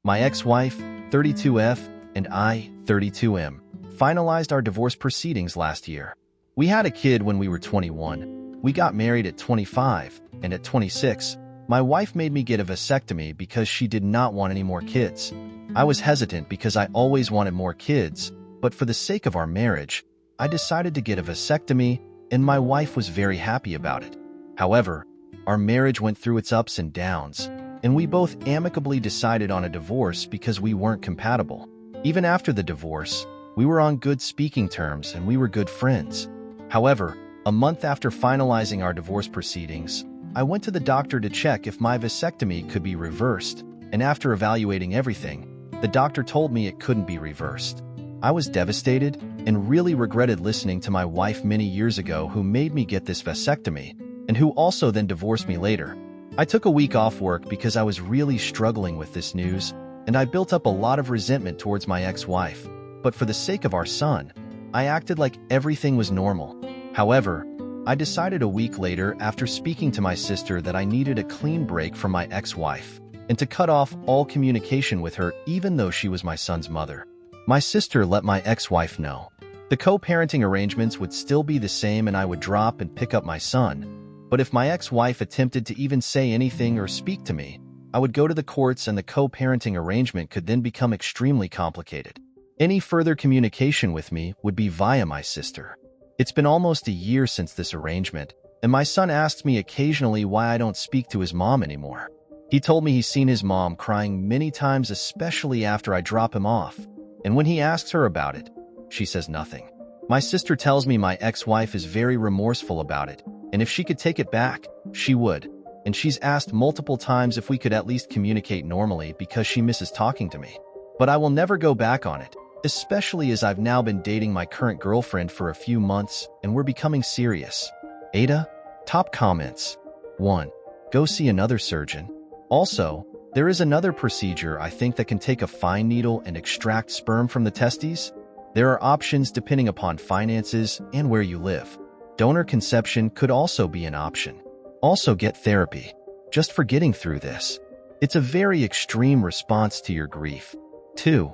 My ex-wife, 32F, and I, 32M, finalized our divorce proceedings last year. We had a kid when we were 21. We got married at 25, and at 26, my wife made me get a vasectomy because she did not want any more kids. I was hesitant because I always wanted more kids, but for the sake of our marriage, I decided to get a vasectomy, and my wife was very happy about it. However, our marriage went through its ups and downs, and we both amicably decided on a divorce because we weren't compatible. Even after the divorce, we were on good speaking terms and we were good friends. However, a month after finalizing our divorce proceedings, I went to the doctor to check if my vasectomy could be reversed, and after evaluating everything, the doctor told me it couldn't be reversed. I was devastated and really regretted listening to my wife many years ago, who made me get this vasectomy and who also then divorced me later. I took a week off work because I was really struggling with this news, and I built up a lot of resentment towards my ex-wife. But for the sake of our son, I acted like everything was normal. However, I decided a week later, after speaking to my sister, that I needed a clean break from my ex-wife and to cut off all communication with her, even though she was my son's mother. My sister let my ex-wife know. The co-parenting arrangements would still be the same and I would drop and pick up my son. But if my ex-wife attempted to even say anything or speak to me, I would go to the courts and the co-parenting arrangement could then become extremely complicated. Any further communication with me would be via my sister. It's been almost a year since this arrangement, and my son asks me occasionally why I don't speak to his mom anymore. He told me he's seen his mom crying many times, especially after I drop him off, and when he asks her about it, she says nothing. My sister tells me my ex-wife is very remorseful about it, and if she could take it back, she would. And she's asked multiple times if we could at least communicate normally because she misses talking to me. But I will never go back on it, especially as I've now been dating my current girlfriend for a few months and we're becoming serious. Aita, top comments. 1. Go see another surgeon. Also, there is another procedure I think that can take a fine needle and extract sperm from the testes. There are options depending upon finances and where you live. Donor conception could also be an option. Also get therapy, just for getting through this. It's a very extreme response to your grief. 2.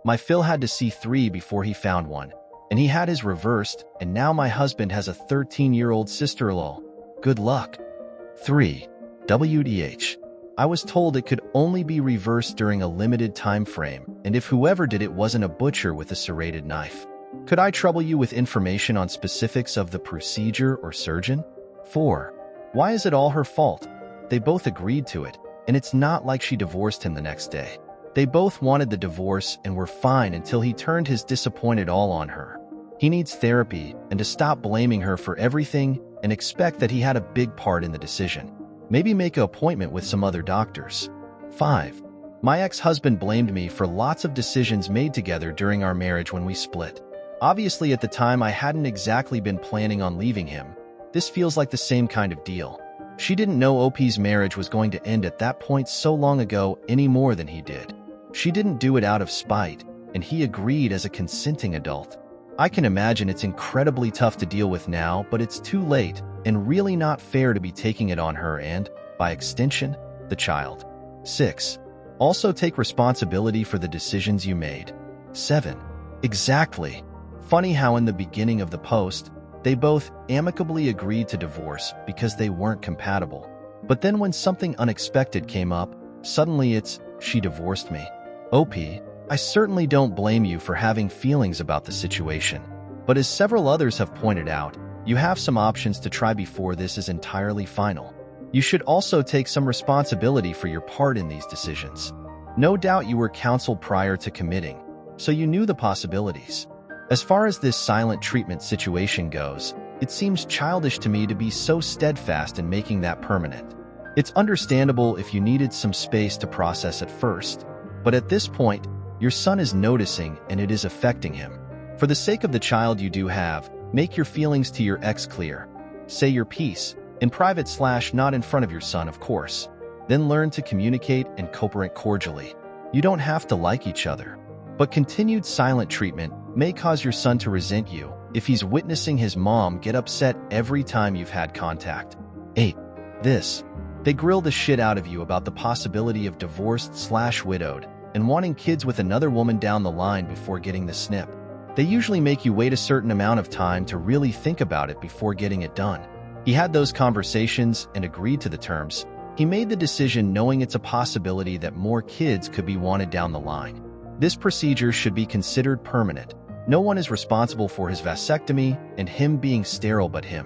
My Phil had to see 3 before he found one, and he had his reversed, and now my husband has a 13-year-old sister-in-law. Good luck. 3. WDH. I was told it could only be reversed during a limited time frame, and if whoever did it wasn't a butcher with a serrated knife. Could I trouble you with information on specifics of the procedure or surgeon? 4. Why is it all her fault? They both agreed to it, and it's not like she divorced him the next day. They both wanted the divorce and were fine until he turned his disappointed all on her. He needs therapy and to stop blaming her for everything and expect that he had a big part in the decision. Maybe make an appointment with some other doctors. 5. My ex-husband blamed me for lots of decisions made together during our marriage when we split. Obviously, at the time, I hadn't exactly been planning on leaving him. This feels like the same kind of deal. She didn't know OP's marriage was going to end at that point so long ago any more than he did. She didn't do it out of spite, and he agreed as a consenting adult. I can imagine it's incredibly tough to deal with now, but it's too late and really not fair to be taking it on her and, by extension, the child. 6. Also take responsibility for the decisions you made. 7. Exactly. Funny how in the beginning of the post, they both amicably agreed to divorce because they weren't compatible. But then when something unexpected came up, suddenly it's, she divorced me. OP, I certainly don't blame you for having feelings about the situation. But as several others have pointed out, you have some options to try before this is entirely final. You should also take some responsibility for your part in these decisions. No doubt you were counseled prior to committing, so you knew the possibilities. As far as this silent treatment situation goes, it seems childish to me to be so steadfast in making that permanent. It's understandable if you needed some space to process at first, but at this point, your son is noticing and it is affecting him. For the sake of the child you do have, make your feelings to your ex clear. Say your piece, in private / not in front of your son, of course. Then learn to communicate and cooperate cordially. You don't have to like each other. But continued silent treatment may cause your son to resent you if he's witnessing his mom get upset every time you've had contact. 8. They grill the shit out of you about the possibility of divorced/widowed and wanting kids with another woman down the line before getting the snip. They usually make you wait a certain amount of time to really think about it before getting it done. He had those conversations and agreed to the terms. He made the decision knowing it's a possibility that more kids could be wanted down the line. This procedure should be considered permanent. No one is responsible for his vasectomy and him being sterile but him.